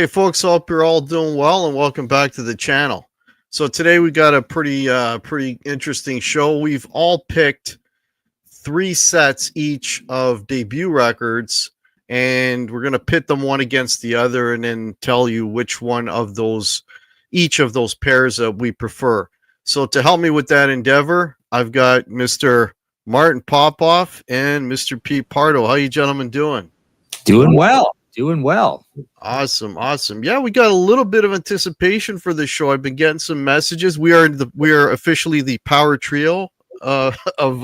Hey folks, hope you're all doing well and welcome back to the channel. So today we got a pretty interesting show. We've all picked 3 sets each of debut records, and we're gonna pit them one against the other and then tell you which one of those each of those pairs that we prefer. So to help me with that endeavor, I've got Mr. Martin Popoff and Mr. Pete Pardo. How you gentlemen doing? Doing well. Doing well. Awesome. Yeah, we got a little bit of anticipation for this show. I've been getting some messages. We are officially the power trio of of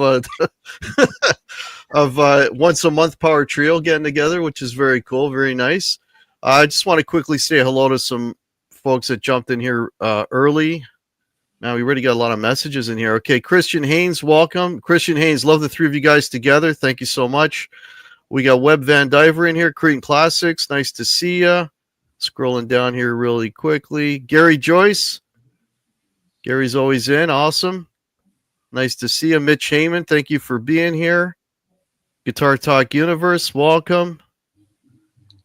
once a month power trio getting together, which is very cool, very nice. I just want to quickly say hello to some folks that jumped in here early. Now we already got a lot of messages in here. Okay, Christian Haynes, welcome. Christian Haynes, love the three of you guys together. Thank you so much. We got Webb Van Diver in here, Cretan Classics. Nice to see ya. Scrolling down here really quickly. Gary Joyce. Gary's always in. Awesome. Nice to see you. Mitch Heyman, thank you for being here. Guitar Talk Universe, welcome.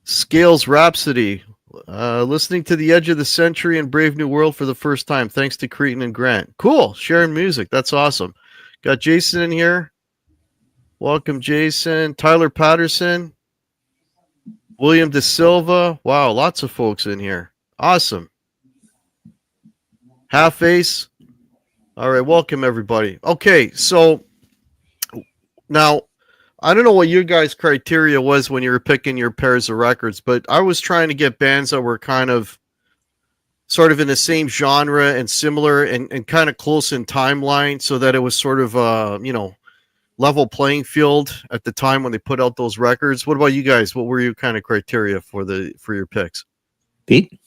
Scales Rhapsody. Listening to The Edge of the Century and Brave New World for the first time. Thanks to Cretan and Grant. Cool. Sharing music. That's awesome. Got Jason in here. Welcome, Jason. Tyler Patterson. William De Silva. Wow, lots of folks in here. Awesome. Half Ace. All right, welcome, everybody. Okay, so now, I don't know what your guys' criteria was when you were picking your pairs of records, but I was trying to get bands that were kind of sort of in the same genre and similar and kind of close in timeline so that it was sort of, level playing field at the time when they put out those records. What about you guys? What were your kind of criteria for your picks? Pete?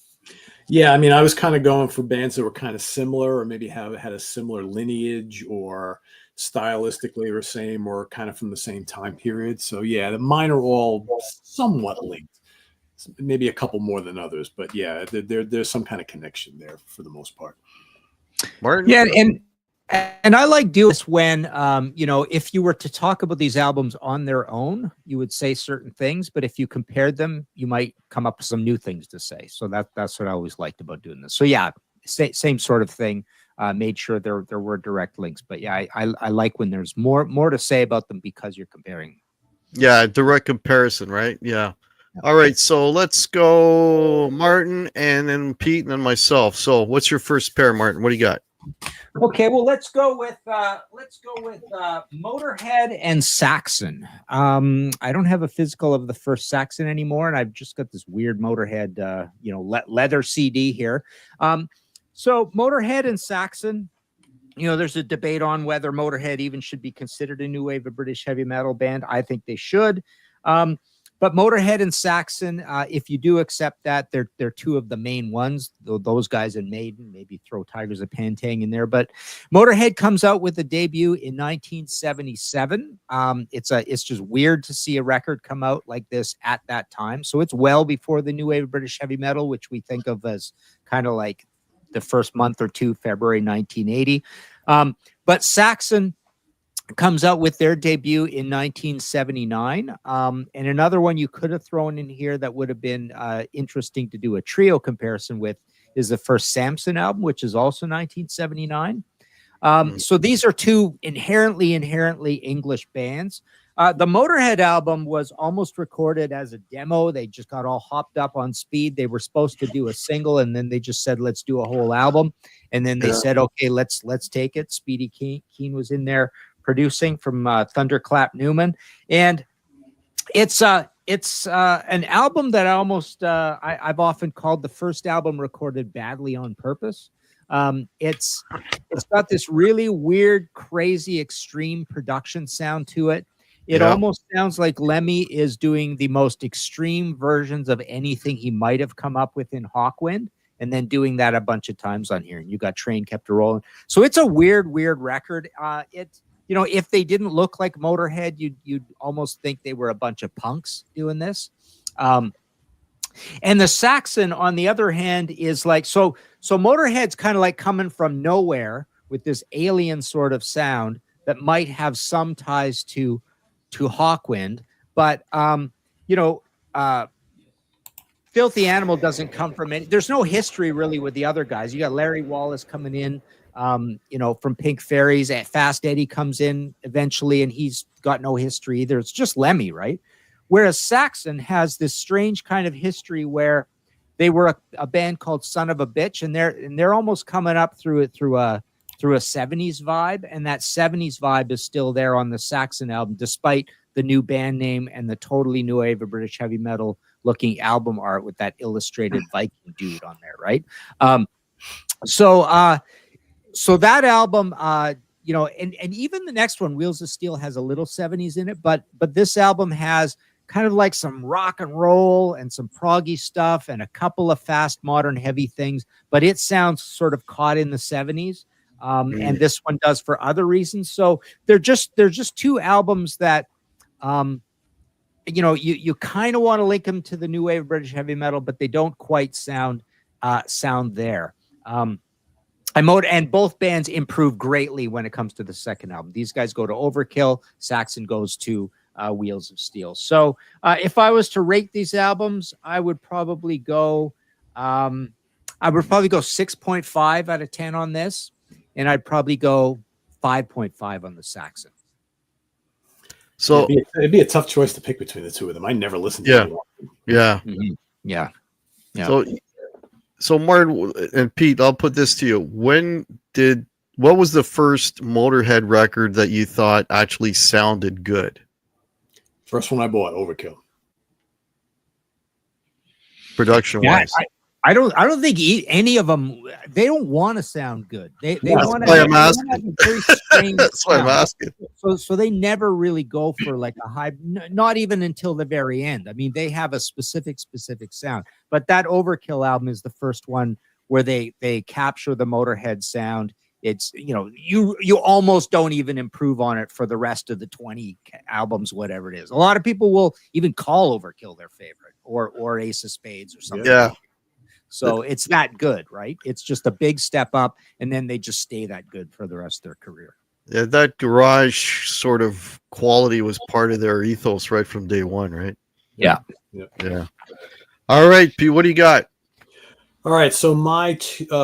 Yeah, I mean, I was kind of going for bands that were kind of similar or maybe had a similar lineage or stylistically or same or kind of from the same time period. So yeah, mine are all somewhat linked. Maybe a couple more than others, but yeah, there's some kind of connection there for the most part. Martin? Yeah, and I like doing this when, if you were to talk about these albums on their own, you would say certain things, but if you compared them, you might come up with some new things to say. So that's what I always liked about doing this. So yeah, same sort of thing. Made sure there were direct links, but yeah, I like when there's more to say about them because you're comparing. Yeah, direct comparison, right? Yeah. All right, so let's go Martin and then Pete and then myself. So what's your first pair, Martin? What do you got? Okay, well, let's go with Motorhead and Saxon. I don't have a physical of the first Saxon anymore, and I've just got this weird Motorhead, leather CD here. So Motorhead and Saxon, there's a debate on whether Motorhead even should be considered a new wave of British heavy metal band. I think they should. But Motorhead and Saxon, if you do accept that, they're two of the main ones. Those guys in Maiden, maybe throw Tigers of Pantang in there. But Motorhead comes out with a debut in 1977. It's just weird to see a record come out like this at that time. So it's well before the new wave of British heavy metal, which we think of as kind of like the first month or two, February 1980. But Saxon comes out with their debut in 1979. And another one you could have thrown in here that would have been interesting to do a trio comparison with is the first Samson album, which is also 1979. So these are two inherently English bands. The Motorhead album was almost recorded as a demo. They just got all hopped up on speed. They were supposed to do a single, and then they just said, let's do a whole album. And then they said, okay, let's take it. Speedy Keen was in there producing from Thunderclap Newman, and it's an album that I've often called the first album recorded badly on purpose. It's got this really weird, crazy, extreme production sound to it. It almost sounds like Lemmy is doing the most extreme versions of anything he might have come up with in Hawkwind, and then doing that a bunch of times on here. And you got Train Kept a Rolling. So it's a weird record. If they didn't look like Motorhead, you'd almost think they were a bunch of punks doing this. And the Saxon, on the other hand, is like, so Motorhead's kind of like coming from nowhere with this alien sort of sound that might have some ties to Hawkwind, but Filthy Animal doesn't come from any. There's no history really with the other guys. You got Larry Wallace coming in, from Pink Fairies. Fast Eddie comes in eventually, and he's got no history either. It's just Lemmy, right? Whereas Saxon has this strange kind of history where they were a band called Son of a Bitch, and they're almost coming up through a 70s vibe, and that 70s vibe is still there on the Saxon album, despite the new band name and the totally new wave of British heavy metal looking album art with that illustrated Viking dude on there, right? So that album, and even the next one, Wheels of Steel, has a little 70s in it, but this album has kind of like some rock and roll and some proggy stuff and a couple of fast modern heavy things, but it sounds sort of caught in the 70s. And this one does for other reasons. So they're just two albums that, you kind of want to link them to the new wave of British heavy metal, but they don't quite sound there. And both bands improve greatly when it comes to the second album. These guys go to Overkill. Saxon goes to Wheels of Steel. So if I was to rate these albums, I would probably go 6.5 out of 10 on this, and I'd probably go 5.5 on the Saxon. So it'd be a tough choice to pick between the two of them. I never listened to them. Yeah. Mm-hmm. Yeah. So Martin and Pete, I'll put this to you. What was the first Motorhead record that you thought actually sounded good? First one I bought, Overkill. Production wise. I don't think any of them. They don't want to sound good. They want to. That's why I'm asking. So they never really go for like a high. Not even until the very end. I mean, they have a specific sound. But that Overkill album is the first one where they capture the Motorhead sound. It's you almost don't even improve on it for the rest of the 20 albums, whatever it is. A lot of people will even call Overkill their favorite, or Ace of Spades or something. Yeah. So it's that good, right? It's just a big step up, and then they just stay that good for the rest of their career. Yeah, that garage sort of quality was part of their ethos right from day one, right? Yeah. Yeah. All right, Pete, what do you got? All right, so my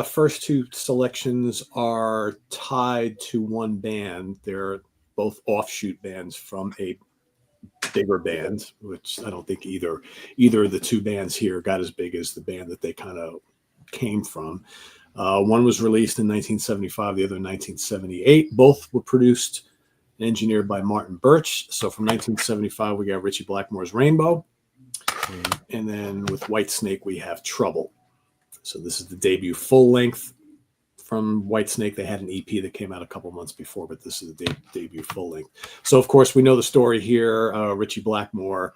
first two selections are tied to one band. They're both offshoot bands from a bigger band, which I don't think either of the two bands here got as big as the band that they kind of came from. One was released in 1975, the other in 1978. Both were produced and engineered by Martin Birch. So from 1975, we got Ritchie Blackmore's Rainbow. And then with Whitesnake, we have Trouble. So this is the debut full length from Whitesnake. They had an EP that came out a couple months before, but this is the debut full length. So, of course, we know the story here. Ritchie Blackmore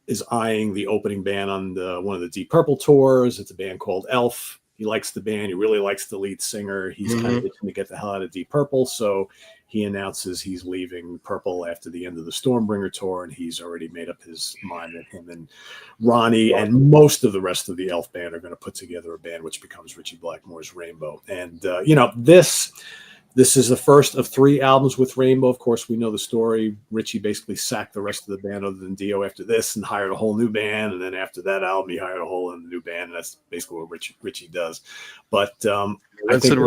is eyeing the opening band on one of the Deep Purple tours. It's a band called Elf. He likes the band. He really likes the lead singer. He's kind of itching to get the hell out of Deep Purple. So he announces he's leaving Purple after the end of the Stormbringer tour, and he's already made up his mind that him and Ronnie and most of the rest of the Elf band are going to put together a band which becomes Ritchie Blackmore's Rainbow. And, this is the first of 3 albums with Rainbow. Of course, we know the story. Ritchie basically sacked the rest of the band other than Dio after this and hired a whole new band. And then after that album, he hired a whole new band. And that's basically what Ritchie does. But I think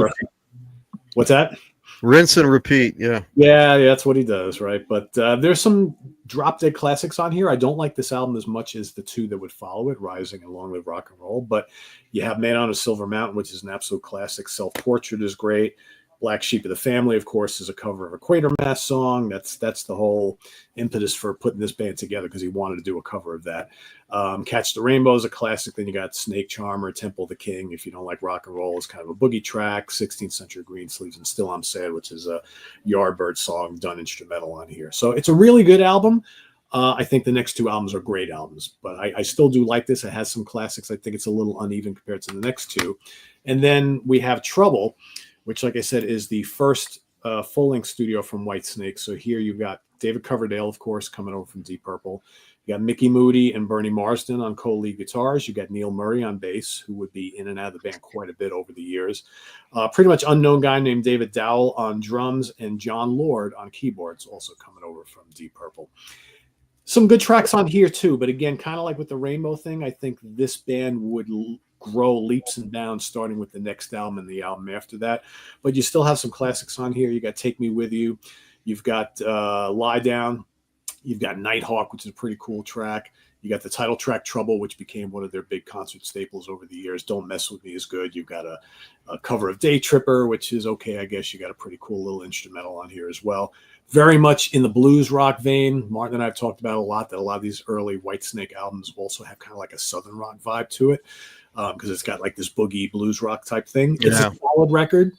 what's that? Rinse and repeat. Yeah, that's what he does, right? But there's some drop dead classics on here. I don't like this album as much as the 2 that would follow it, Rising and Long Live Rock and Roll. But you have Man on a Silver Mountain, which is an absolute classic. Self Portrait is great. Black Sheep of the Family, of course, is a cover of a Quatermass song. That's the whole impetus for putting this band together, because he wanted to do a cover of that. Catch the Rainbow is a classic. Then you got Snake Charmer, Temple of the King. If you don't like rock and roll, it's kind of a boogie track. 16th Century Greensleeves and Still I'm Sad, which is a Yardbird song done instrumental on here. So it's a really good album. I think the next 2 albums are great albums, but I still do like this. It has some classics. I think it's a little uneven compared to the next 2. And then we have Trouble, which, like I said, is the first full-length studio from Whitesnake. So here you've got David Coverdale, of course, coming over from Deep Purple. You got Mickey Moody and Bernie Marsden on co-lead guitars. You got Neil Murray on bass, who would be in and out of the band quite a bit over the years. Pretty much unknown guy named David Dowell on drums, and John Lord on keyboards, also coming over from Deep Purple. Some good tracks on here too, but again, kind of like with the Rainbow thing, I think this band would grow leaps and bounds starting with the next album and the album after that. But you still have some classics on here. You got Take Me With You. You've got Lie Down. You've got Nighthawk, which is a pretty cool track. You got the title track Trouble, which became one of their big concert staples over the years. Don't Mess With Me is good. You've got a cover of Day Tripper, which is okay, I guess. You got a pretty cool little instrumental on here as well. Very much in the blues rock vein. Martin and I have talked about a lot that a lot of these early Whitesnake albums also have kind of like a southern rock vibe to it, because it's got like this boogie blues rock type thing. It's a solid record.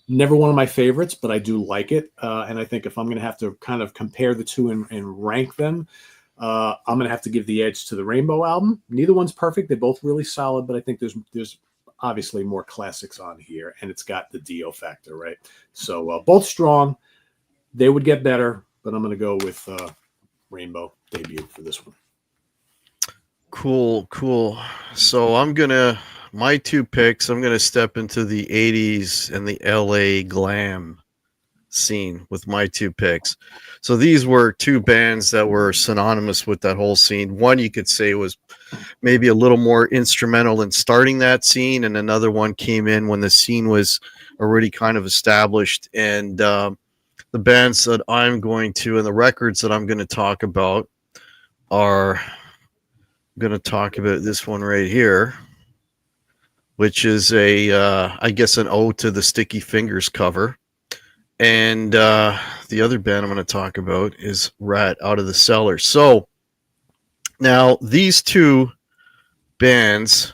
Never one of my favorites, but I do like it. And I think if I'm going to have to kind of compare the two and rank them, I'm going to have to give the edge to the Rainbow album. Neither one's perfect. They're both really solid, but I think there's obviously more classics on here, and it's got the Dio factor, right? So both strong. They would get better, but I'm going to go with Rainbow debut for this one. Cool. So my two picks, I'm going to step into the 80s and the LA glam scene with my two picks. So these were two bands that were synonymous with that whole scene. One you could say was maybe a little more instrumental in starting that scene, and another one came in when the scene was already kind of established. And the bands that I'm going to and the records that I'm going to talk about are, I'm going to talk about this one right here, which is I guess an ode to the Sticky Fingers cover. And the other band I'm going to talk about is Ratt, Out of the Cellar. So now these two bands,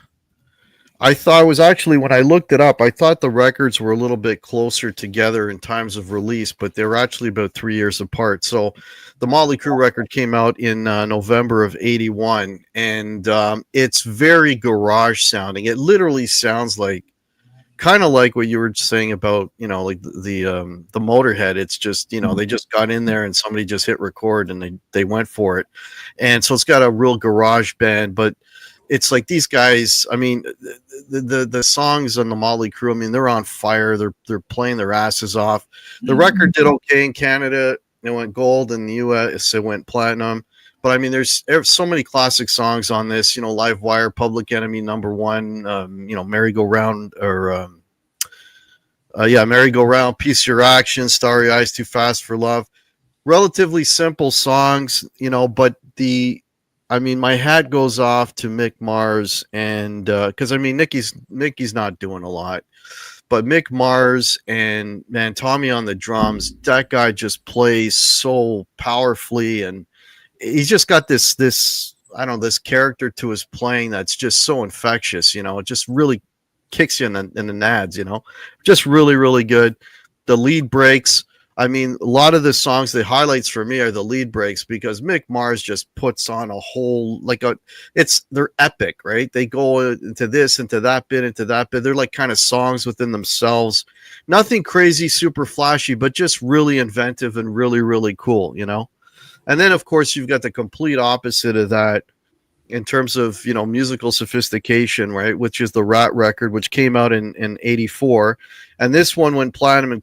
I thought was actually, when I looked it up, I thought the records were a little bit closer together in times of release, but they were actually about 3 years apart. So the Motley Crue record came out in November of 81, and it's very garage sounding. It literally sounds like, kind of like what you were saying about, like the Motorhead. It's just, they just got in there and somebody just hit record and they went for it. And so it's got a real garage band, but it's like these guys, I mean, the songs on the Motley Crue, I mean, they're on fire. They're playing their asses off. The record did okay in Canada. It went gold. In the US, it went platinum. But I mean, there's so many classic songs on this, Live Wire, Public Enemy, Number One, Merry-Go-Round, or Merry-Go-Round, Piece of Your Action, Starry Eyes, Too Fast for Love. Relatively simple songs, but my hat goes off to Mick Mars, and because Nicky's not doing a lot, but Mick Mars and Tommy on the drums, that guy just plays so powerfully, and he's just got this character to his playing that's just so infectious. It just really kicks you in the nads. Just really, really good. The lead breaks. I mean, a lot of the songs, the highlights for me are the lead breaks, because Mick Mars just puts on a whole, they're epic, right? They go into this, into that bit, into that bit. They're like kind of songs within themselves. Nothing crazy, super flashy, but just really inventive and really, really cool, And then, of course, you've got the complete opposite of that in terms of, musical sophistication, right? Which is the Ratt record, which came out in 84. And this one went platinum in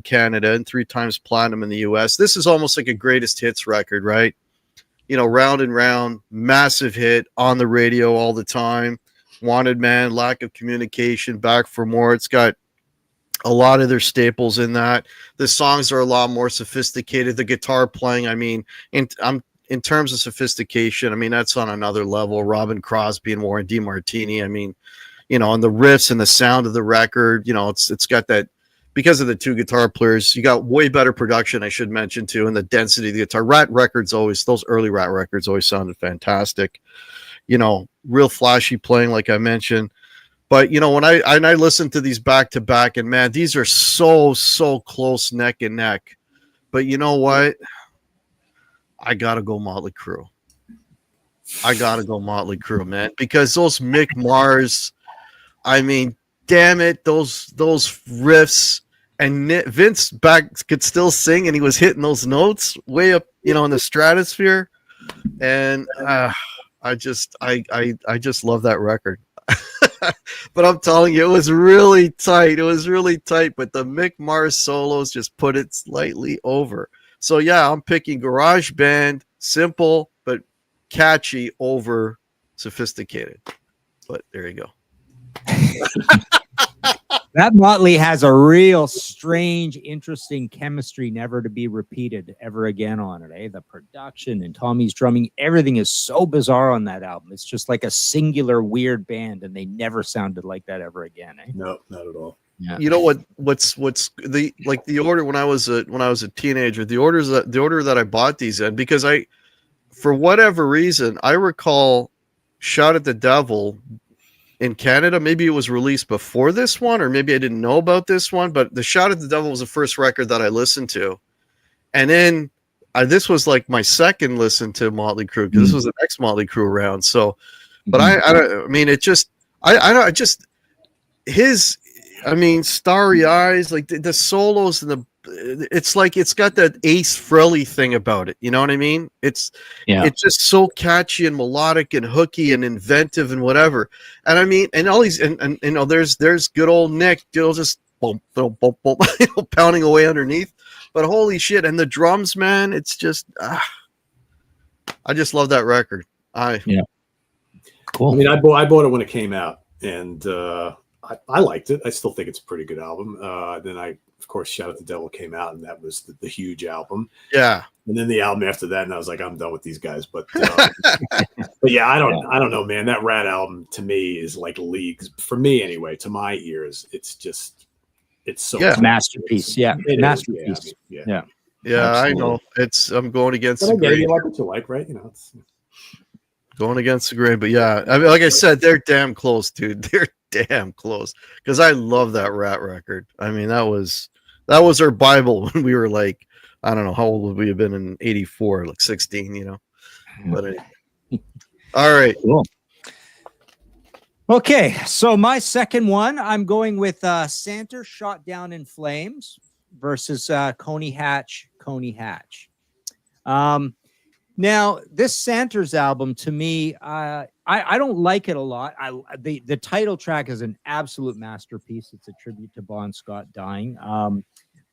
Canada and 3 times platinum in the US. This is almost like a greatest hits record, right? Round and Round, massive hit on the radio all the time. Wanted Man, Lack of Communication, Back for More. It's got a lot of their staples in that. The songs are a lot more sophisticated. The guitar playing, in terms of sophistication, that's on another level. Robin Crosby and Warren DeMartini. And the riffs and the sound of the record, it's got that, because of the two guitar players, you got way better production, I should mention too, and the density of the guitar. Those early Ratt records always sounded fantastic. Real flashy playing, like I mentioned. But when I listen to these back to back, and man, these are so close neck and neck. But you know what? I gotta go Motley Crue. Man, because those Mick Mars, damn it, those riffs, and Vince back could still sing, and he was hitting those notes way up, in the stratosphere, and I just love that record. But I'm telling you, it was really tight. But the Mick Mars solos just put it slightly over. So yeah, I'm picking garage band, simple but catchy over sophisticated. But there you go. That Motley has a real strange, interesting chemistry never to be repeated ever again on it. Eh? The production and Tommy's drumming, everything is so bizarre on that album. It's just like a singular weird band, and they never sounded like that ever again. Eh? No, not at all. Yeah. You know what's the order when I was a teenager, the order that I bought these in, because for whatever reason I recall Shout at the Devil in Canada. Maybe it was released before this one, or maybe I didn't know about this one, but the Shout at the Devil was the first record that I listened to. And then this was like my second listen to Motley Crue, because this was the next Motley Crue round. So, but I mean, it just, Starry Eyes, like the solos and it's like it's got that Ace Frehley thing about it. You know what I mean? It's just so catchy and melodic and hooky and inventive and whatever. And I mean, and all these, and you know, there's good old Nick, just boom, boom, boom, boom, pounding away underneath. But holy shit! And the drums, man, it's just, I just love that record. Cool. I mean, I bought it when it came out, and I liked it. I still think it's a pretty good album. Then of course, Shout at the Devil came out, and that was the huge album. Yeah. And then the album after that, and I was like, I'm done with these guys. But but yeah, I don't know, man. That Ratt album to me is like leagues, for me anyway, to my ears. It's so masterpiece. Yeah, masterpiece. Yeah. I know. I'm going against the grain. You like what you like, right? You know, it's going against the grain. But yeah, I mean, like I said, they're damn close, dude. They're damn close, because I love that Ratt record. I mean, that was our Bible when we were like, I don't know, how old would we have been in '84? Like 16, you know. But anyway. All right. Cool. Okay, so my second one, I'm going with Santers Shot Down in Flames versus Coney Hatch. Now, this Santers album, to me, I don't like it a lot. The title track is an absolute masterpiece. It's a tribute to Bon Scott dying, and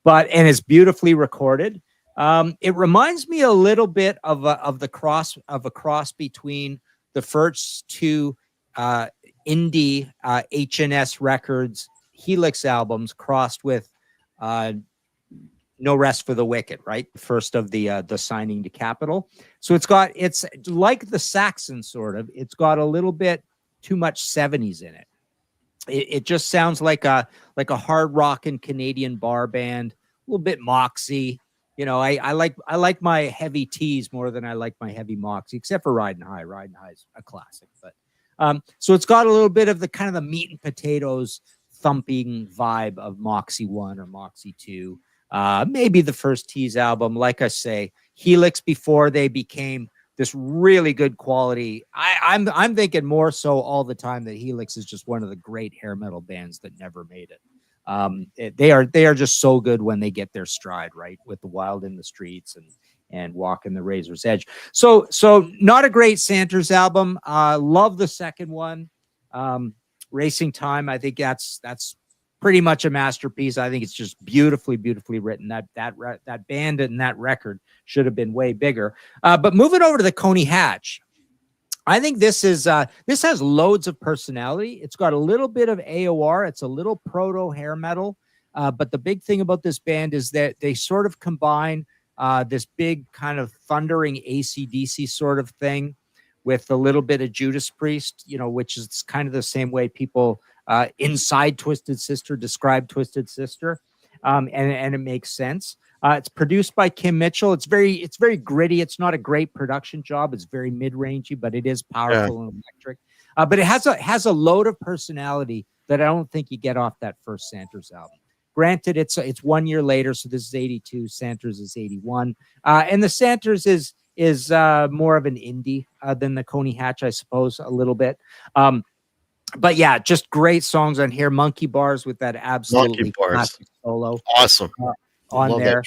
it's beautifully recorded. It reminds me a little bit of a cross between the first two indie H&S Records Helix albums crossed with No Rest for the Wicked, right? First of the Signing to Capitol. So it's like the Saxon sort of. It's got a little bit too much 70s in it. It just sounds like a hard rockin' Canadian bar band, a little bit Moxie. You know, I like my heavy teas more than I like my heavy Moxie, except for Riding High. Riding High is a classic, but so it's got a little bit of the kind of the meat and potatoes thumping vibe of Moxie 1 or Moxie 2. Maybe the first Tease album, like I say, Helix before they became this really good quality. I'm thinking more so all the time that Helix is just one of the great hair metal bands that never made it. They are just so good when they get their stride, right? With the Wild in the Streets and Walking the Razor's Edge. So not a great Santers album. Love the second one. Racing Time. I think that's pretty much a masterpiece. I think it's just beautifully written. That band and that record should have been way bigger. But moving over to the Coney Hatch, I think this has loads of personality. It's got a little bit of AOR. It's a little proto hair metal. But the big thing about this band is that they sort of combine this big kind of thundering AC/DC sort of thing with a little bit of Judas Priest, you know, which is kind of the same way people inside Twisted Sister describe Twisted Sister, and it makes sense. It's produced by Kim Mitchell. It's very gritty. It's not a great production job. It's very mid-rangey, but it is powerful and electric. But it has a load of personality that I don't think you get off that first Santers album. Granted, it's 1 year later, so this is 82. Santers is 81, and the Santers is more of an indie than the Coney Hatch, I suppose, a little bit. But yeah, just great songs on here. Monkey Bars with that absolutely classic solo. Awesome. On there.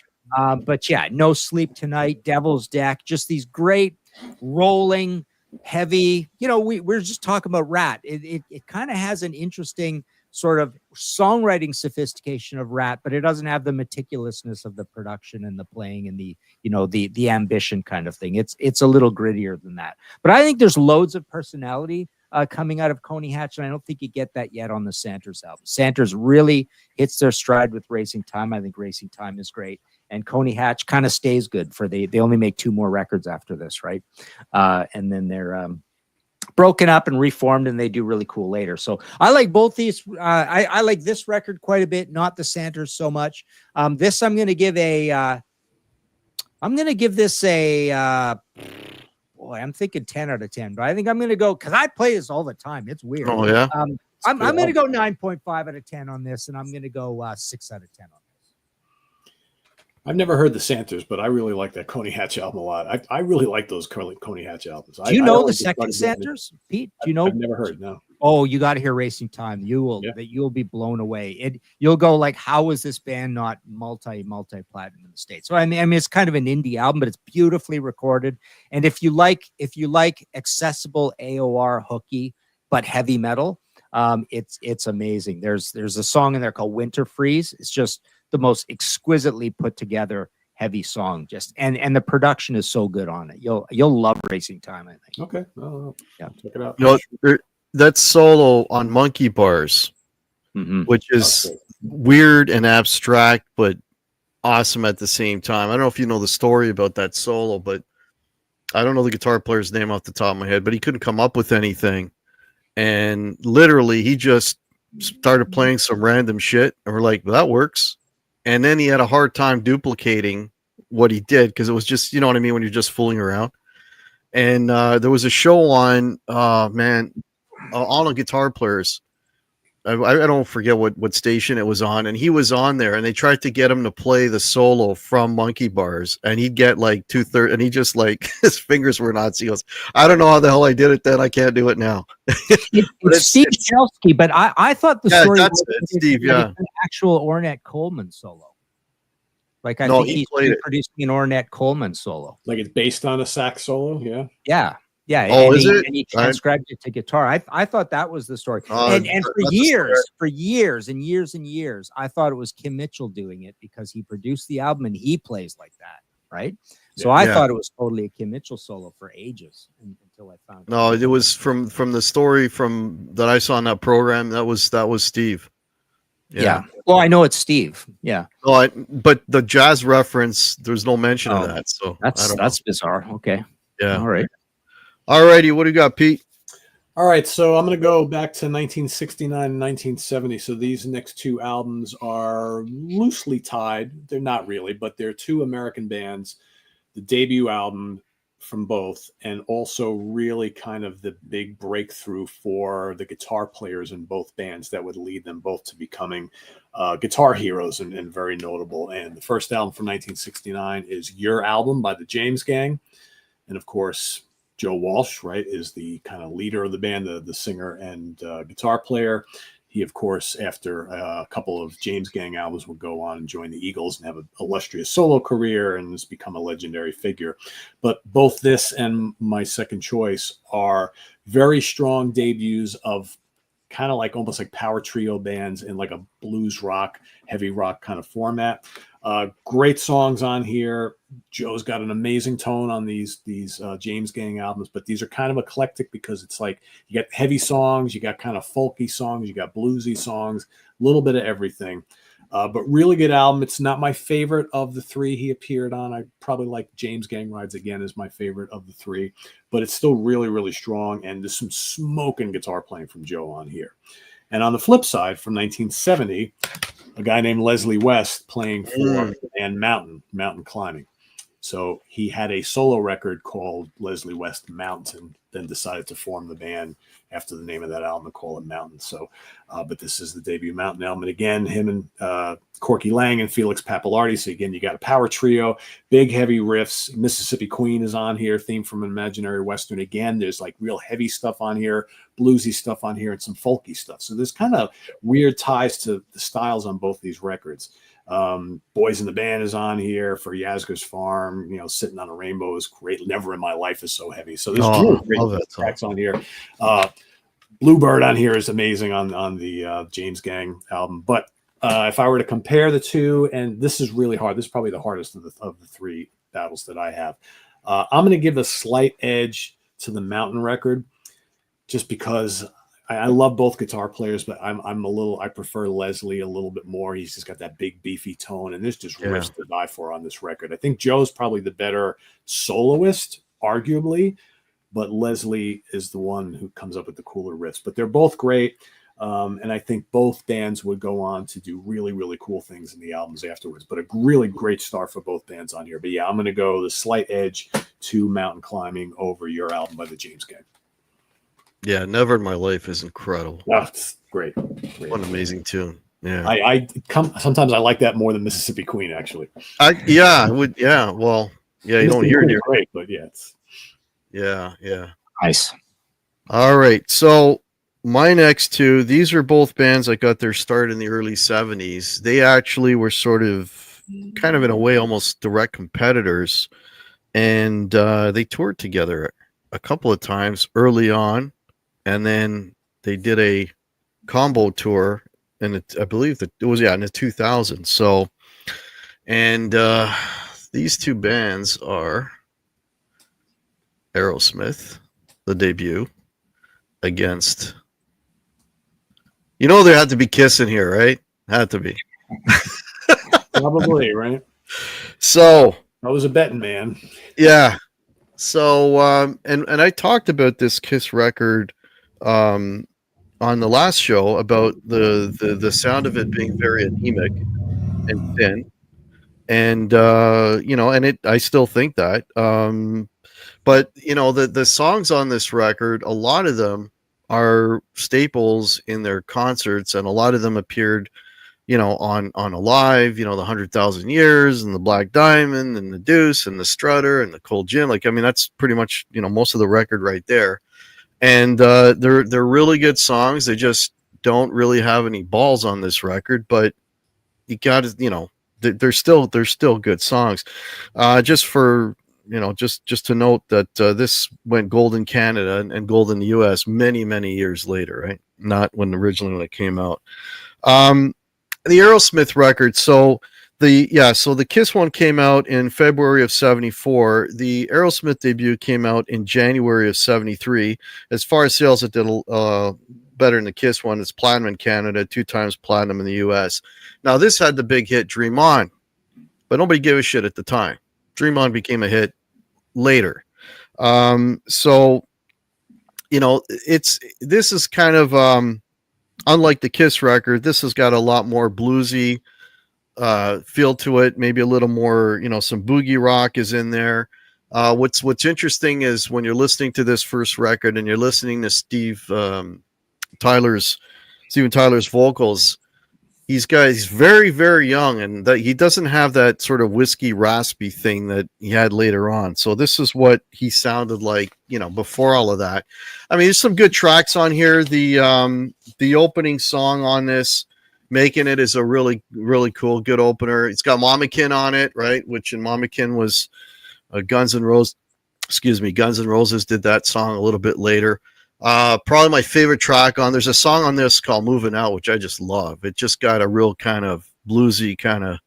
But yeah, No Sleep Tonight, Devil's Deck, just these great rolling heavy. You know, we're just talking about Ratt. It kind of has an interesting sort of songwriting sophistication of Ratt, but it doesn't have the meticulousness of the production and the playing and the, you know, the ambition kind of thing. It's a little grittier than that. But I think there's loads of personality coming out of Coney Hatch, and I don't think you get that yet on the Santers album. Santers really hits their stride with Racing Time. I think Racing Time is great, and Coney Hatch kind of stays good for they only make 2 more records after this, right? And then they're broken up and reformed, and they do really cool later. So I like both these. I like this record quite a bit, not the Santers so much. This I'm going to give a. I'm going to give this a. Boy, I'm thinking 10 out of 10, but I think I'm going to go because I play this all the time. It's weird. Oh yeah. I'm going to go 9.5 out of 10 on this, and I'm going to go 6 out of 10 on this. I've never heard the Santers, but I really like that Coney Hatch album a lot. I really like those Coney Hatch albums. Do you know the second Santers, Pete? Do you know? I've never heard. No. Oh, you got to hear Racing Time. You will be blown away. You'll go like, how is this band not multi-platinum in the States? So I mean, it's kind of an indie album, but it's beautifully recorded. And if you like accessible AOR hooky but heavy metal, it's amazing. There's a song in there called Winter Freeze. It's just the most exquisitely put together heavy song. Just and the production is so good on it. You'll love Racing Time, I think. Okay. Yeah, check it out. You know, that solo on Monkey Bars, which is weird and abstract, but awesome at the same time. I don't know if you know the story about that solo, but I don't know the guitar player's name off the top of my head, but he couldn't come up with anything. And literally, he just started playing some random shit. And we're like, well, that works. And then he had a hard time duplicating what he did because it was just, you know what I mean, when you're just fooling around. And there was a show on, all the guitar players. I don't forget what station it was on, and he was on there, and they tried to get him to play the solo from Monkey Bars, and he'd get like 2/3, and he just like his fingers were nuts. He goes, "I don't know how the hell I did it then. I can't do it now." It's Steve Chelsky, but I thought the story was Steve, an actual Ornette Coleman solo. Like I think he's producing an Ornette Coleman solo. Like it's based on a sax solo, yeah. Yeah. Yeah. Oh, and is it? And he transcribed it to guitar. I thought that was the story. And for years, I thought it was Kim Mitchell doing it because he produced the album and he plays like that, right? So I thought it was totally a Kim Mitchell solo for ages until I found. No, it was from the story that I saw in that program. That was Steve. Yeah. Well, I know it's Steve. Yeah. Oh, but the jazz reference, there's no mention of that. So that's bizarre. Okay. Yeah. All right. All righty. What do you got, Pete? All right. So I'm going to go back to 1969 and 1970. So these next 2 albums are loosely tied. They're not really, but they're 2 American bands. The debut album from both, and also really kind of the big breakthrough for the guitar players in both bands that would lead them both to becoming guitar heroes and very notable. And the first album from 1969 is Your Album by the James Gang. And of course, Joe Walsh, right, is the kind of leader of the band, the singer and guitar player. He, of course, after a couple of James Gang albums, would go on and join the Eagles and have an illustrious solo career and has become a legendary figure. But both this and my second choice are very strong debuts of kind of like almost like power trio bands in like a blues rock, heavy rock kind of format. Great songs on here. Joe's got an amazing tone on these James Gang albums, but these are kind of eclectic because it's like you got heavy songs, you got kind of folky songs, you got bluesy songs, a little bit of everything. But really good album. It's not my favorite of the 3 he appeared on. I probably like James Gang Rides Again as my favorite of the 3, but it's still really, really strong. And there's some smoking guitar playing from Joe on here. And on the flip side, from 1970, a guy named Leslie West playing for the band Mountain Climbing. So he had a solo record called Leslie West Mountain, then decided to form the band after the name of that album and call it Mountain. So, but this is the debut Mountain album. And again, him and Corky Lang and Felix Pappalardi. So again, you got a power trio, big heavy riffs. Mississippi Queen is on here, theme from an Imaginary Western. Again, there's like real heavy stuff on here, bluesy stuff on here, and some folky stuff. So there's kind of weird ties to the styles on both these records. Boys in the Band is on here. For Yazger's Farm, Sitting on a Rainbow is great. Never in My Life is so heavy. So there's really great tracks on here. Bluebird on here is amazing on the James Gang album. But if I were to compare the two, and this is really hard, this is probably the hardest of the three battles that I have. I'm going to give a slight edge to the Mountain record, just because I love both guitar players, but I prefer Leslie a little bit more. He's just got that big beefy tone, and there's just riffs to die for on this record. I think Joe's probably the better soloist, arguably, but Leslie is the one who comes up with the cooler riffs. But they're both great, and I think both bands would go on to do really, really cool things in the albums afterwards. But a really great start for both bands on here. But yeah, I'm going to go the slight edge to Mountain Climbing over your album by the James Gang. Yeah, Never in My Life is incredible. That's great. What an amazing tune. Yeah. Sometimes I like that more than Mississippi Queen, actually. Well, yeah, you don't hear it here. Great, but yeah, Yeah. Nice. All right. So my next two, these are both bands that got their start in the early 70s. They actually were sort of kind of in a way almost direct competitors. And they toured together a couple of times early on. And then they did a combo tour, and I believe that it was in the 2000s. So, and these two bands are Aerosmith, the debut, against. There had to be Kiss in here, right? Had to be. Probably, right? So I was a betting man. Yeah. So and I talked about this Kiss record on the last show about the sound of it being very anemic and thin, and I still think that, but the songs on this record, a lot of them are staples in their concerts, and a lot of them appeared on Alive, the 100,000 Years, and the Black Diamond, and the Deuce, and the Strutter, and the Cold Gin. That's pretty much most of the record right there. And they're really good songs. They just don't really have any balls on this record, but you got to, they're still good songs. Just for just to note that this went gold in Canada and gold in the U.S. many years later, right? Not when it came out. The Aerosmith record. So the Kiss one came out in February of 74. The Aerosmith debut came out in January of 73. As far as sales, it did better than the Kiss one. It's platinum in Canada, 2 times platinum in the US. Now, this had the big hit Dream On, but nobody gave a shit at the time. Dream On became a hit later. So this is kind of unlike the Kiss record. This has got a lot more bluesy feel to it, maybe a little more, some boogie rock is in there. What's interesting is when you're listening to this first record and you're listening to Steven Tyler's vocals, he's very, very young, and that he doesn't have that sort of whiskey raspy thing that he had later on. So this is what he sounded like, before all of that. There's some good tracks on here. The opening song on this, Making It, is a really, really cool, good opener. It's got Mamakin on it, right? Which in Mamakin was Guns N' Roses. Guns N' Roses did that song a little bit later. Probably my favorite track there's a song on this called Moving Out, which I just love. It just got a real kind of bluesy kind of,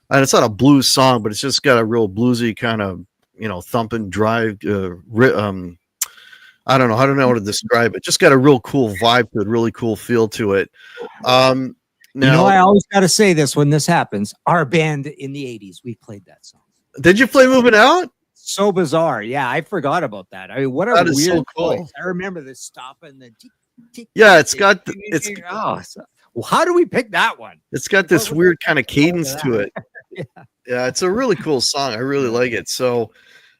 and it's not a blues song, but it's just got a real bluesy kind of, thumping drive. I don't know how to describe it. Just got a real cool vibe to it, really cool feel to it. Now, I always got to say this when this happens. Our band in the 80s, we played that song. Did you play Moving Out? So bizarre. Yeah, I forgot about that. What a weird so cool. voice. I remember this stopping the Yeah, it's got well, how do we pick that one? It's got this weird kind of cadence to it. Yeah, it's a really cool song. I really like it. So,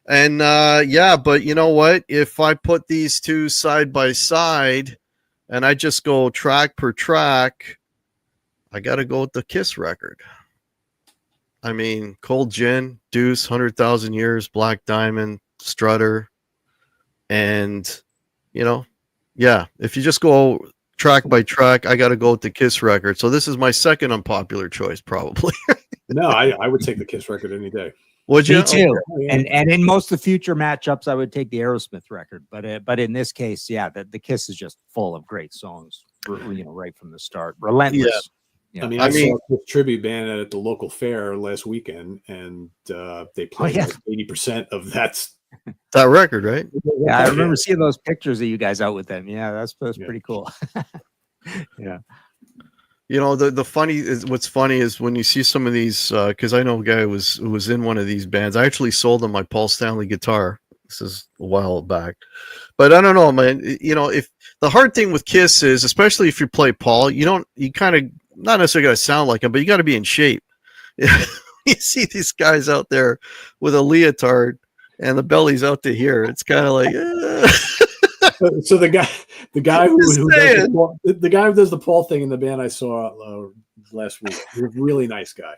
and but you know what? If I put these two side by side and I just go track per track, I got to go with the Kiss record. Cold Gin, Deuce, 100,000 Years, Black Diamond, Strutter. And, if you just go track by track, I got to go with the Kiss record. So this is my second unpopular choice, probably. No, I would take the Kiss record any day. Would you? Me too. Oh, yeah. And in most of the future matchups, I would take the Aerosmith record. But in this case, yeah, the Kiss is just full of great songs. Right from the start, relentless. Yeah. I mean, I saw a tribute band at the local fair last weekend, and they played like 80% of that record, right? Yeah, I remember seeing those pictures of you guys out with them. Yeah, that's pretty cool. Yeah. You know, the funny is what's funny is when you see some of these, because I know a guy who was in one of these bands. I actually sold him my Paul Stanley guitar. This is a while back, but I don't know, man. You know, if the hard thing with Kiss is, especially if you play Paul, you kind of not necessarily got to sound like him, but you got to be in shape. You see these guys out there with a leotard and the belly's out to here. It's kind of like. So the guy who does the Paul thing in the band I saw last week, he's a really nice guy.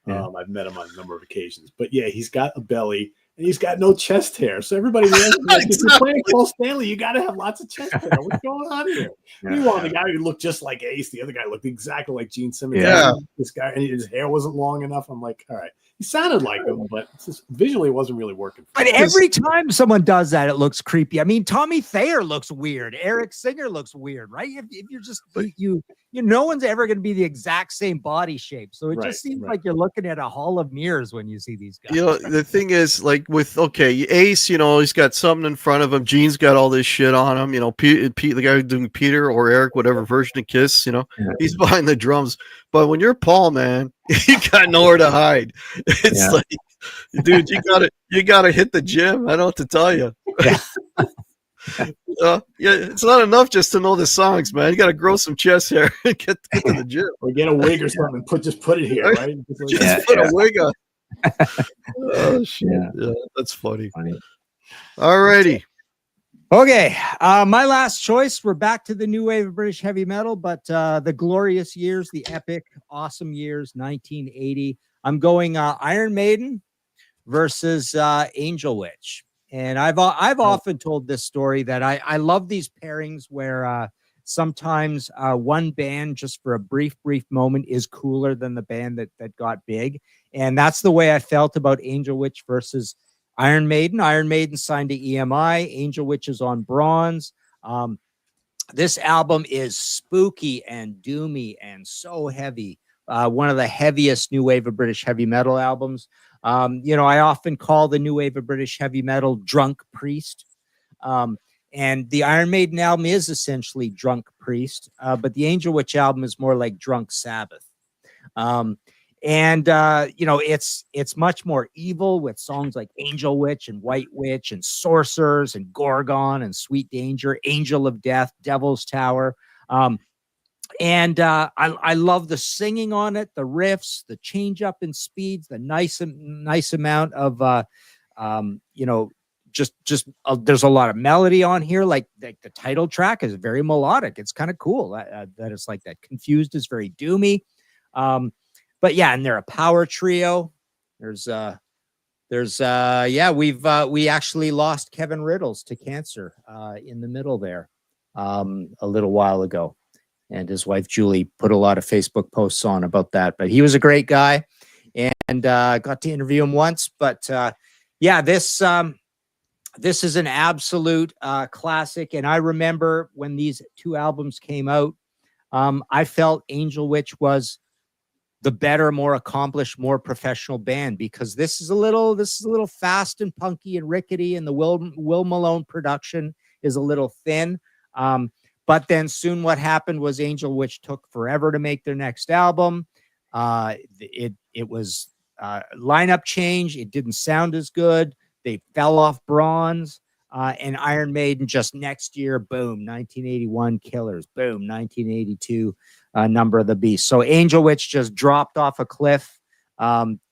Yeah. I've met him on a number of occasions, but yeah, he's got a belly and he's got no chest hair. So everybody knows if you're playing Paul Stanley, you got to have lots of chest hair. What's going on here? Meanwhile, the guy who looked just like Ace, the other guy looked exactly like Gene Simmons. Yeah. This guy, and his hair wasn't long enough. I'm like, all right. He sounded like him, but visually it wasn't really working. But every time someone does that, it looks creepy. I mean, Tommy Thayer looks weird. Eric Singer looks weird, right? If you're just no one's ever going to be the exact same body shape. So it just seems like you're looking at a hall of mirrors when you see these guys. You know, the thing is, like with Ace, you know, he's got something in front of him. Gene's got all this shit on him. You know, Pete, the guy doing Peter or Eric, whatever version of Kiss, you know, he's behind the drums. But when you're Paul, man, you got nowhere to hide. It's like, dude, you gotta hit the gym. I don't know what to tell you. It's not enough just to know the songs, man. You got to grow some chest hair and get to the gym, or get a wig or something. And put it here, right? Just put a wig on. Oh shit! Yeah, that's funny. All righty. Okay, my last choice. We're back to the new wave of British heavy metal, but the glorious years, the epic, awesome years, 1980. I'm going Iron Maiden versus Angel Witch. And I've often told this story that I love these pairings where sometimes one band just for a brief moment is cooler than the band that got big. And that's the way I felt about Angel Witch versus Iron Maiden. Iron Maiden signed to EMI. Angel Witch is on Bronze. This album is spooky and doomy and so heavy. One of the heaviest new wave of British heavy metal albums. You know, I often call the new wave of British heavy metal Drunk Priest. And the Iron Maiden album is essentially Drunk Priest, but the Angel Witch album is more like Drunk Sabbath. You know, it's much more evil with songs like Angel Witch and White Witch and Sorcerers and Gorgon and Sweet Danger, Angel of Death, Devil's Tower. I love the singing on it, the riffs, the change up in speeds, the nice amount of, you know, there's a lot of melody on here. Like the title track is very melodic. It's kind of cool that it's like that. Confused is very doomy. But yeah, and they're a power trio. We actually lost Kevin Riddles to cancer, in the middle there, a little while ago. And his wife, Julie, put a lot of Facebook posts on about that. But he was a great guy and got to interview him once. But this is an absolute classic. And I remember when these two albums came out, I felt Angel Witch was the better, more accomplished, more professional band, because this is a little fast and punky and rickety, and the Will Malone production is a little thin. But then soon what happened was Angel Witch took forever to make their next album. It was lineup change. It didn't sound as good. They fell off Bronze. And Iron Maiden just next year, boom, 1981 Killers, boom, 1982 Number of the Beast. So Angel Witch just dropped off a cliff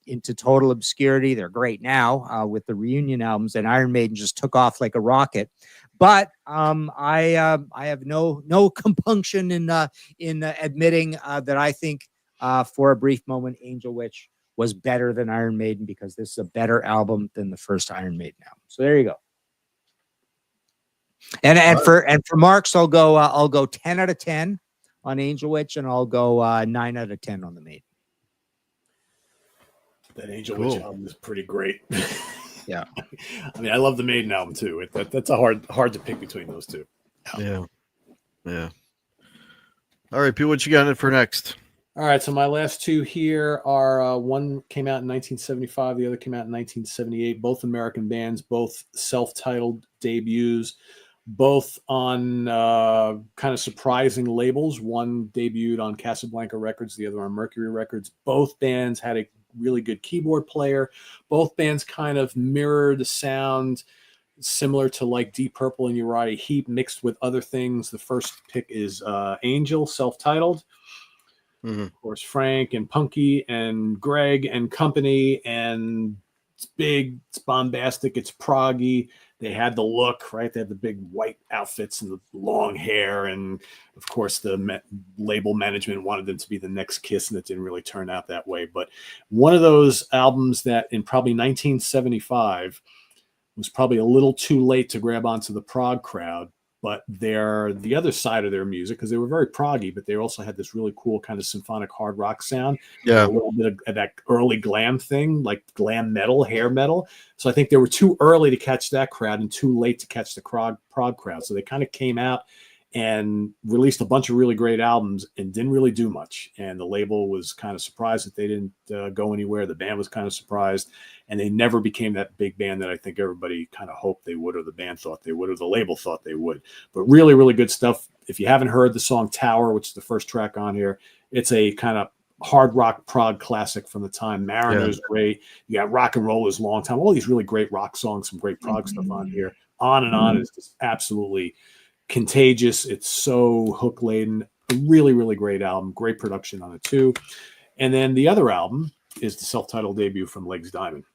into total obscurity. They're great now with the reunion albums, and Iron Maiden just took off like a rocket. But I have no compunction in admitting that I think for a brief moment Angel Witch was better than Iron Maiden, because this is a better album than the first Iron Maiden album. So there you go. And for marks, I'll go 10 out of 10 on Angel Witch, and I'll go 9 out of 10 on the Maiden. That Angel Cool. Witch album is pretty great. Yeah. I mean, I love the Maiden album too. That's a hard to pick between those two. Yeah. All right, Pete, what you got in it for next? All right, so my last two here are one came out in 1975, the other came out in 1978. Both American bands, both self-titled debuts, both on kind of surprising labels. One debuted on Casablanca Records, the other on Mercury Records. Both bands had a really good keyboard player. Both bands kind of mirror the sound similar to like Deep Purple and Uriah Heep mixed with other things. The first pick is Angel, self-titled. Mm-hmm. Of course, Frank and Punky and Greg and company, and it's big, it's bombastic, it's proggy. They had the look, right? They had the big white outfits and the long hair, and of course, the label management wanted them to be the next Kiss, and it didn't really turn out that way. But one of those albums that in probably 1975 was probably a little too late to grab onto the prog crowd. But they're the other side of their music, because they were very proggy, but they also had this really cool kind of symphonic hard rock sound. Yeah. A little bit of that early glam thing, like glam metal, hair metal. So I think they were too early to catch that crowd and too late to catch the prog crowd. So they kind of came out and released a bunch of really great albums and didn't really do much. And the label was kind of surprised that they didn't go anywhere. The band was kind of surprised, and they never became that big band that I think everybody kind of hoped they would, or the band thought they would, or the label thought they would. But really, really good stuff. If you haven't heard the song Tower, which is the first track on here, it's a kind of hard rock prog classic from the time. Mariner's great. You got Rock and Roll is Long Time. All these really great rock songs, some great prog stuff on here. On and on is just absolutely contagious. It's so hook laden. A really, really great album. Great production on it too. And then the other album is the self-titled debut from Legs Diamond.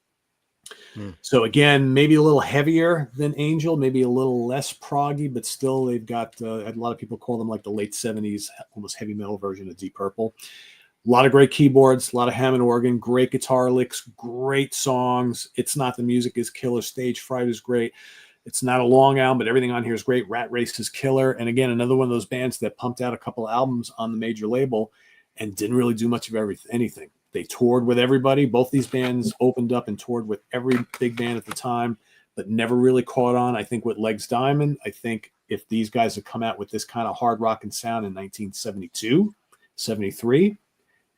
So again, maybe a little heavier than Angel, maybe a little less proggy, but still they've got a lot of people call them like the late 70s, almost heavy metal version of Deep Purple. A lot of great keyboards, a lot of Hammond organ, great guitar licks, great songs. It's Not the Music is killer. Stage Fright is great. It's not a long album, but everything on here is great. Rat Race is killer. And again, another one of those bands that pumped out a couple albums on the major label and didn't really do much of anything. They toured with everybody. Both these bands opened up and toured with every big band at the time, but never really caught on. I think with Legs Diamond, I think if these guys had come out with this kind of hard rock and sound in 1972, 73,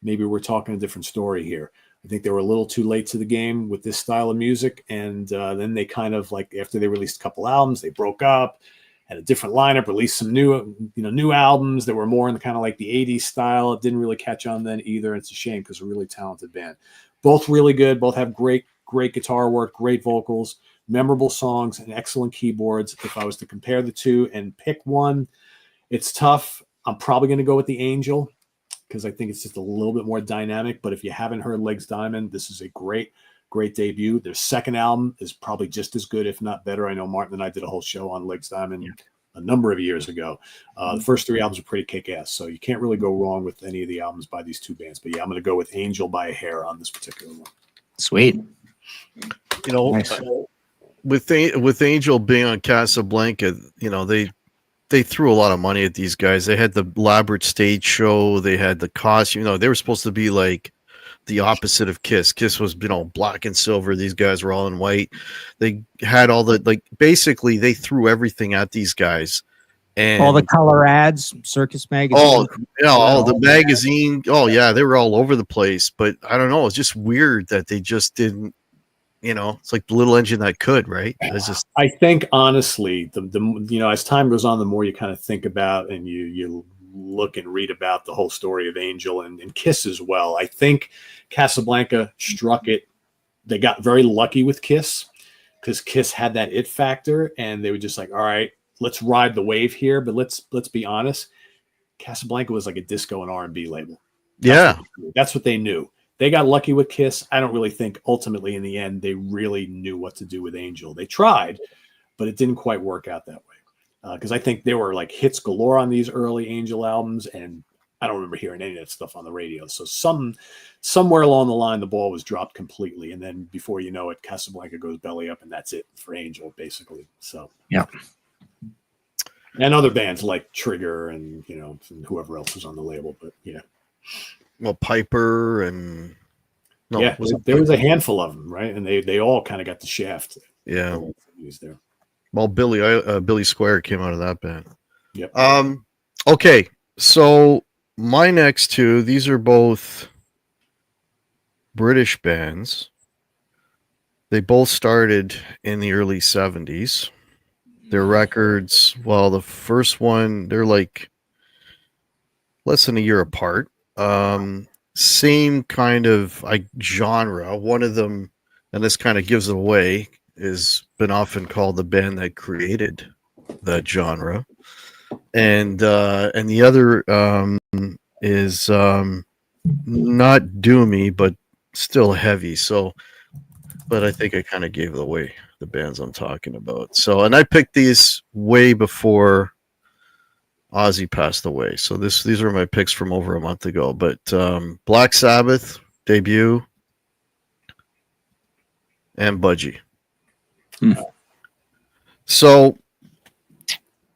maybe we're talking a different story here. I think they were a little too late to the game with this style of music. And then they kind of like, after they released a couple albums, they broke up, had a different lineup, released some new albums that were more in the kind of like the 80s style. It didn't really catch on then either. It's a shame because they're a really talented band. Both really good. Both have great guitar work, great vocals, memorable songs, and excellent keyboards. If I was to compare the two and pick one, it's tough. I'm probably going to go with the Angel, because I think it's just a little bit more dynamic. But if you haven't heard Legs Diamond, this is a great debut. Their second album is probably just as good, if not better. I know Martin and I did a whole show on Legs Diamond a number of years ago. The first three albums are pretty kick-ass, so you can't really go wrong with any of the albums by these two bands. But yeah, I'm going to go with Angel by a hair on this particular one. Sweet. You know, Nice. with Angel being on Casablanca, you know, they threw a lot of money at these guys. They had the elaborate stage show. They had the costume. You know, they were supposed to be like the opposite of Kiss. Kiss was, you know, black and silver. These guys were all in white. They had all the, like, basically they threw everything at these guys. And All the color ads, Circus Magazine. oh, yeah, all the magazine. Oh yeah, they were all over the place. But I don't know. It's just weird that they just didn't. You know, it's like the little engine that could, right? It's just. I think honestly, the you know, as time goes on, the more you kind of think about and you look and read about the whole story of Angel and Kiss as well. I think Casablanca struck it. They got very lucky with Kiss because Kiss had that it factor, and they were just like, all right, let's ride the wave here. But let's be honest, Casablanca was like a disco and R&B label. That's what they knew. They got lucky with Kiss. I don't really think ultimately in the end they really knew what to do with Angel. They tried, but it didn't quite work out that way. Because I think there were like hits galore on these early Angel albums, and I don't remember hearing any of that stuff on the radio. So somewhere along the line, the ball was dropped completely. And then before you know it, Casablanca goes belly up, and that's it for Angel, basically. So yeah. And other bands like Trigger and and whoever else was on the label. But yeah, well, Piper and there was a handful of them, right? And they all kind of got the shaft. Yeah. There. Well, Billy Squire came out of that band. Yep. Okay, so my next two, these are both British bands. They both started in the early 70s. Their records, well, the first one, they're like less than a year apart. Same kind of genre. One of them, and this kind of gives it away, has been often called the band that created that genre. And the other is not doomy, but still heavy. So, but I think I kind of gave it away, the bands I'm talking about. So, and I picked these way before Ozzy passed away. So these are my picks from over a month ago. But Black Sabbath debut and Budgie. So,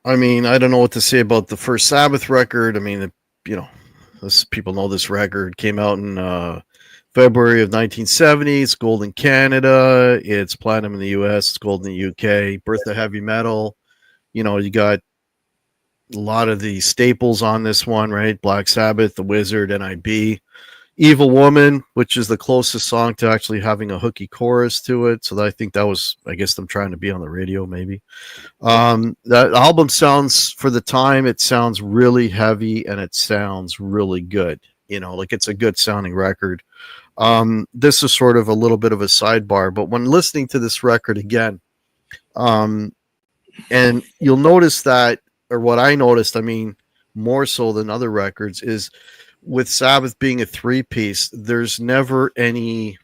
I mean, I don't know what to say about the first Sabbath record. I mean, people know this record came out in February of 1970. It's gold in Canada. It's platinum in the US. It's gold in the UK. Birth of heavy metal. You got a lot of the staples on this one, right? Black Sabbath, The Wizard, NIB. Evil Woman, which is the closest song to actually having a hooky chorus to it. So I think that was, I guess, them trying to be on the radio, maybe. That album sounds, for the time, it sounds really heavy and it sounds really good. Like it's a good sounding record. This is sort of a little bit of a sidebar, but when listening to this record again, and you'll notice that, or what I noticed, I mean, more so than other records, is with Sabbath being a three-piece, there's never any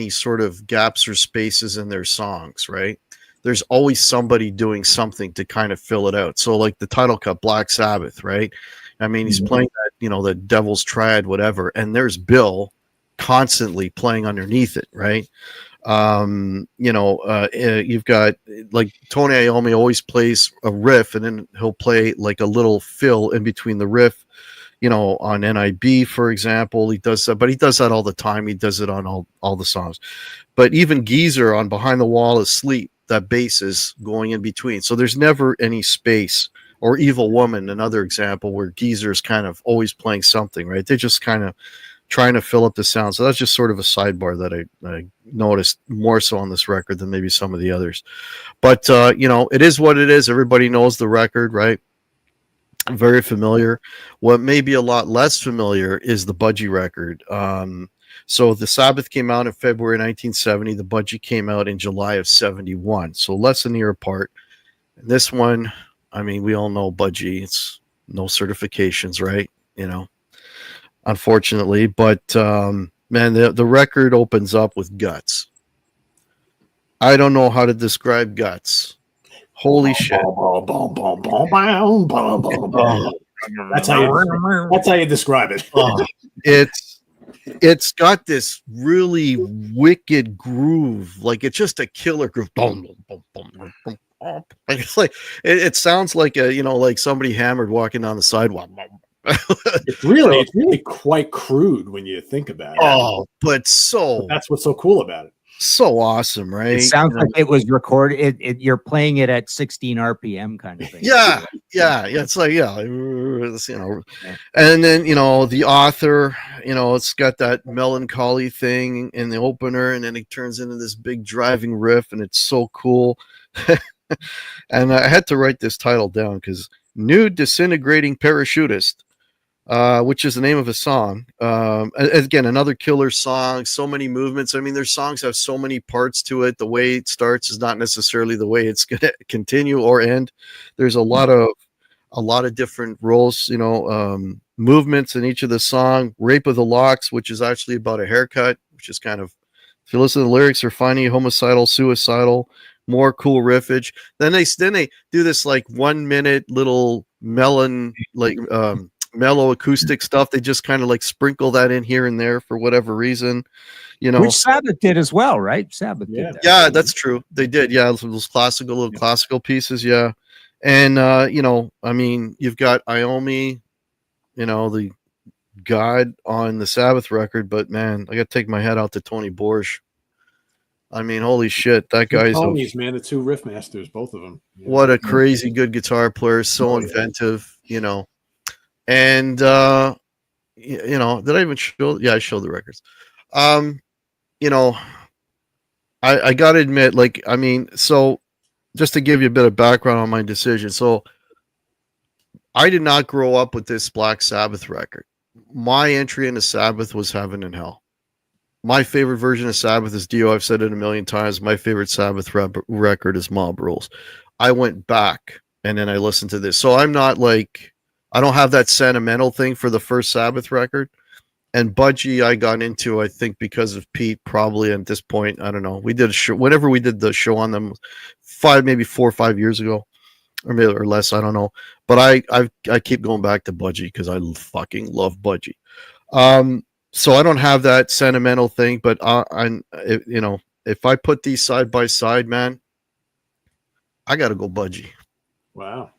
sort of gaps or spaces in their songs, right? There's always somebody doing something to kind of fill it out. So like the title cut, Black Sabbath, right? I mean, he's playing that, the Devil's Triad, whatever, and there's Bill constantly playing underneath it, right? You've got like Tony Iommi always plays a riff, and then he'll play like a little fill in between the riff. On NIB, for example, he does that, but he does that all the time. He does it on all the songs. But even Geezer on Behind the Wall Asleep, that bass is going in between. So there's never any space. Or Evil Woman, another example where Geezer's kind of always playing something, right? They're just kind of trying to fill up the sound. So that's just sort of a sidebar that I noticed more so on this record than maybe some of the others. But, it is what it is. Everybody knows the record, right? Very familiar. What may be a lot less familiar is the Budgie record. So the Sabbath came out in February 1970. The Budgie came out in July of 71. So less than a year apart. And this one, I mean, we all know Budgie. It's no certifications, right? Unfortunately. But, man, the record opens up with guts. I don't know how to describe guts. Holy shit. That's how you describe it. It's got this really wicked groove. Like it's just a killer groove. It's like it sounds like like somebody hammered walking down the sidewalk. It's really quite crude when you think about it. But that's what's so cool about it. So awesome, right? It sounds like it was recorded. You're playing it at 16 RPM kind of thing. Yeah. It's like, and then, the author, it's got that melancholy thing in the opener, and then it turns into this big driving riff, and it's so cool. And I had to write this title down because Nude Disintegrating Parachutist. Which is the name of a song. Again, another killer song. So many movements. I mean, their songs have so many parts to it. The way it starts is not necessarily the way it's going to continue or end. There's a lot of different roles, movements in each of the song. Rape of the Locks, which is actually about a haircut, which is kind of, if you listen to the lyrics, are funny, homicidal, suicidal, more cool riffage. Then they do this like 1 minute little mellow acoustic stuff. They just kind of like sprinkle that in here and there for whatever reason, you know. Which Sabbath did as well, right? Sabbath did that. Yeah, that's true. They did. Yeah, those classical classical pieces. Yeah, and you know, I mean, you've got Iommi, you know, the God on the Sabbath record, but man, I got to take my head out to Tony Borge. I mean, holy shit, that guy's Coney's, man, the two riff masters, both of them. What a crazy good guitar player, so inventive, you know. And you know, did I even show? Yeah, I showed the records. You know, I gotta admit, like, I mean, so just to give you a bit of background on my decision. So I did not grow up with this Black Sabbath record. My entry into Sabbath was Heaven and Hell. My favorite version of Sabbath is Dio. I've said it a million times. My favorite Sabbath record is Mob Rules. I went back and then I listened to this. So I'm not like, I don't have that sentimental thing for the first Sabbath record. And Budgie, I got into, I think, because of Pete, probably at this point. I don't know. We did a show, whenever we did the show on them, maybe 4 or 5 years ago, or maybe or less. I don't know. But I keep going back to Budgie because I fucking love Budgie. So I don't have that sentimental thing, but you know, if I put these side by side, man, I got to go Budgie. Wow.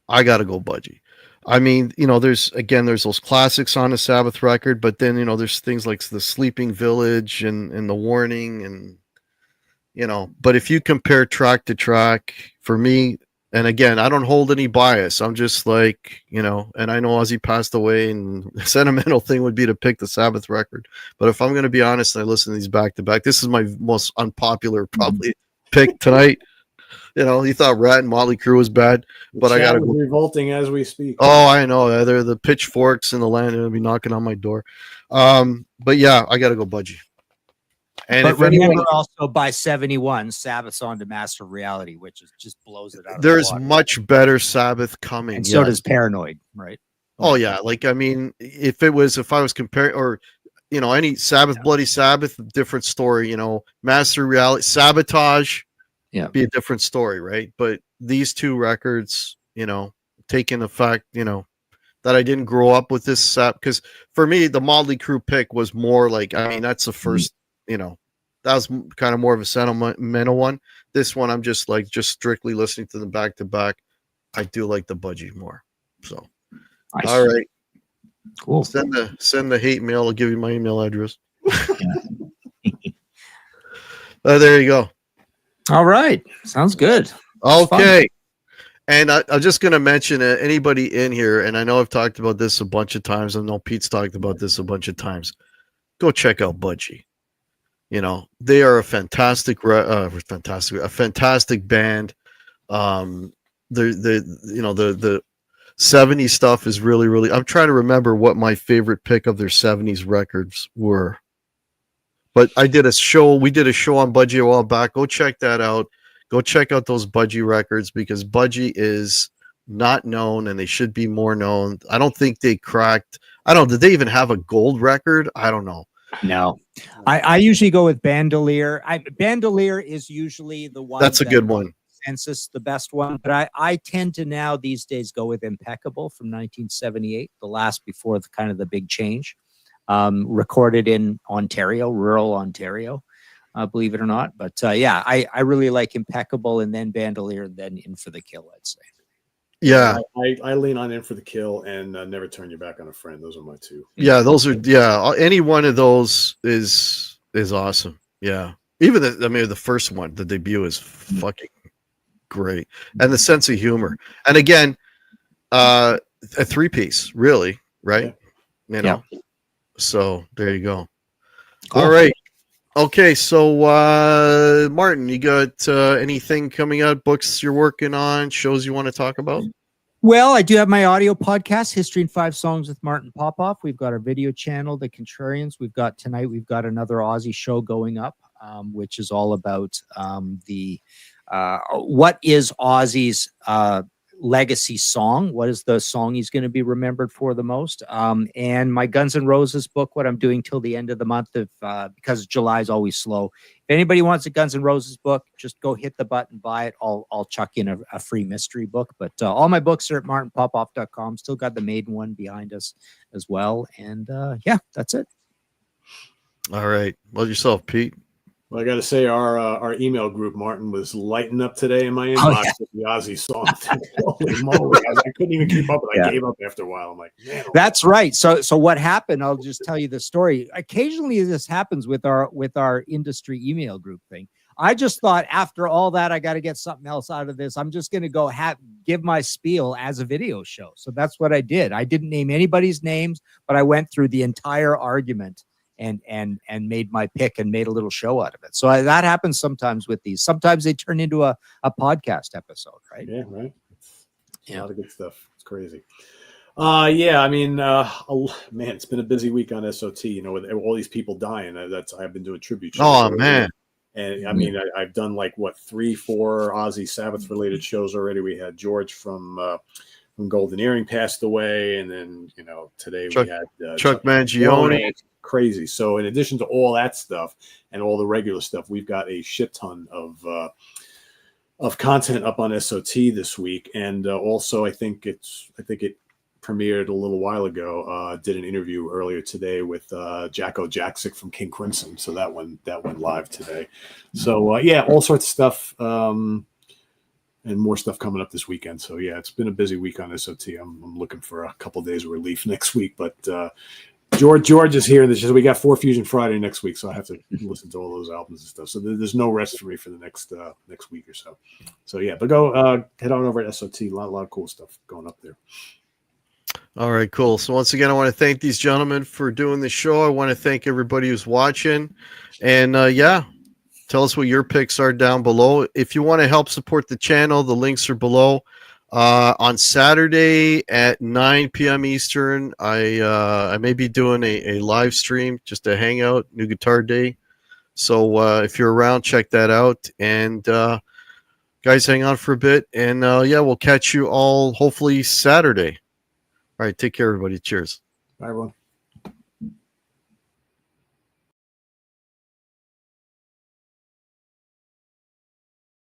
I got to go Budgie. I mean, you know, there's those classics on the Sabbath record, but then, you know, there's things like the Sleeping Village and the Warning, and, you know, but if you compare track to track, for me, and again, I don't hold any bias. I'm just like, you know, and I know Ozzy passed away, and the sentimental thing would be to pick the Sabbath record. But if I'm going to be honest, and I listen to these back to back, this is my most unpopular probably pick tonight. You know, you thought Ratt and Motley Crue was bad, but I got to go. Revolting as we speak. Oh, I know. They're the pitchforks in the land. It'll be knocking on my door. But yeah, I got to go Budgie. And but if remember anyone, also by 71, Sabbath's on to Master Reality, which is just blows it out. There's of the water. much better Sabbath coming. And so does Paranoid, right? Oh yeah, like I mean, if I was comparing, or you know, any Sabbath, Bloody Sabbath, different story. You know, Master Reality, Sabotage, be a different story, right? But these two records, you know, taking the fact, you know, that I didn't grow up with this because for me, the Motley Crue pick was more like, I mean, that's the first, you know, that was kind of more of a sentimental one. This one, I'm just strictly listening to them back to back. I do like the Budgie more. So, nice. All right, cool. Send the hate mail. I'll give you my email address. There you go. All right, sounds good. Okay. And I'm just going to mention anybody in here, and I know I've talked about this a bunch of times. I know Pete's talked about this a bunch of times. Go check out Budgie. You know, they are a fantastic band. The 70s stuff is really, really. I'm trying to remember what my favorite pick of their 70s records were. But we did a show on Budgie a while back. Go check that out. Go check out those Budgie records because Budgie is not known and they should be more known. I don't think they cracked. I don't know. Did they even have a gold record? I don't know. No. I usually go with Bandolier. Bandolier is usually the one. That's a good one. Census, the best one. But I tend to now these days go with Impeccable from 1978, the last before the big change. Recorded in Ontario, rural Ontario. Believe it or not. But yeah, I really like Impeccable and then Bandolier and then In for the Kill, I'd say. Yeah. I lean on In for the Kill and Never Turn Your Back on a Friend. Those are my two. Yeah, those are, any one of those is awesome. Yeah. Even the first one, the debut is fucking great. And the sense of humor. And again, a 3-piece, really, right? Yeah. You know. Yeah. So there you go. Cool. All right. Okay, so Martin, you got anything coming out? Books you're working on? Shows you want to talk about? Well, I do have my audio podcast, History in 5 Songs with Martin Popoff. We've got our video channel, The Contrarians. We've got another Aussie show going up, which is all about what is Aussie's legacy song. What is the song he's going to be remembered for the most? And my Guns N' Roses book, what I'm doing till the end of the month, because July is always slow. If anybody wants a Guns N' Roses book, just go hit the button, buy it. I'll chuck in a free mystery book. But all my books are at martinpopoff.com. Still got the Maiden one behind us as well. And yeah, that's it. All right. Well, yourself, Pete. Well, I got to say, our email group, Martin, was lighting up today in my inbox with the Ozzy song. Holy moly. I couldn't even keep up. I gave up after a while. I'm like, man. That's right. So what happened? I'll just tell you the story. Occasionally this happens with our industry email group thing. I just thought after all that, I got to get something else out of this. I'm just going to go give my spiel as a video show. So that's what I did. I didn't name anybody's names, but I went through the entire argument and made my pick and made a little show out of it. So that happens sometimes with these. Sometimes they turn into a podcast episode, right? Yeah, right. It's a lot of good stuff. It's crazy. Yeah, I mean, man, it's been a busy week on SOT, you know, with all these people dying. I've been doing tribute shows. Oh, man. And I mean, I've done like 3, 4 Ozzy Sabbath related shows already. We had George from Golden Earring passed away, and then today we had Chuck Mangione. Crazy. So in addition to all that stuff and all the regular stuff, we've got a shit ton of content up on SOT this week, and also I think it premiered a little while ago. Did an interview earlier today with Jacko Jaksic from King Crimson, so that went live today. So yeah, all sorts of stuff. And more stuff coming up this weekend. So yeah, it's been a busy week on SOT. I'm looking for a couple of days of relief next week, but George is here. We got 4 Fusion Friday next week, so I have to listen to all those albums and stuff. So there's no rest for me for the next week or so. So yeah, but go head on over at SOT. A lot of cool stuff going up there. All right, cool. So once again, I want to thank these gentlemen for doing the show. I want to thank everybody who's watching, and yeah. Tell us what your picks are down below. If you want to help support the channel, the links are below. On Saturday at 9 p.m. Eastern, I may be doing a live stream, just a hangout, New Guitar Day. So if you're around, check that out. And guys, hang on for a bit. And yeah, we'll catch you all hopefully Saturday. All right, take care, everybody. Cheers. Bye, everyone.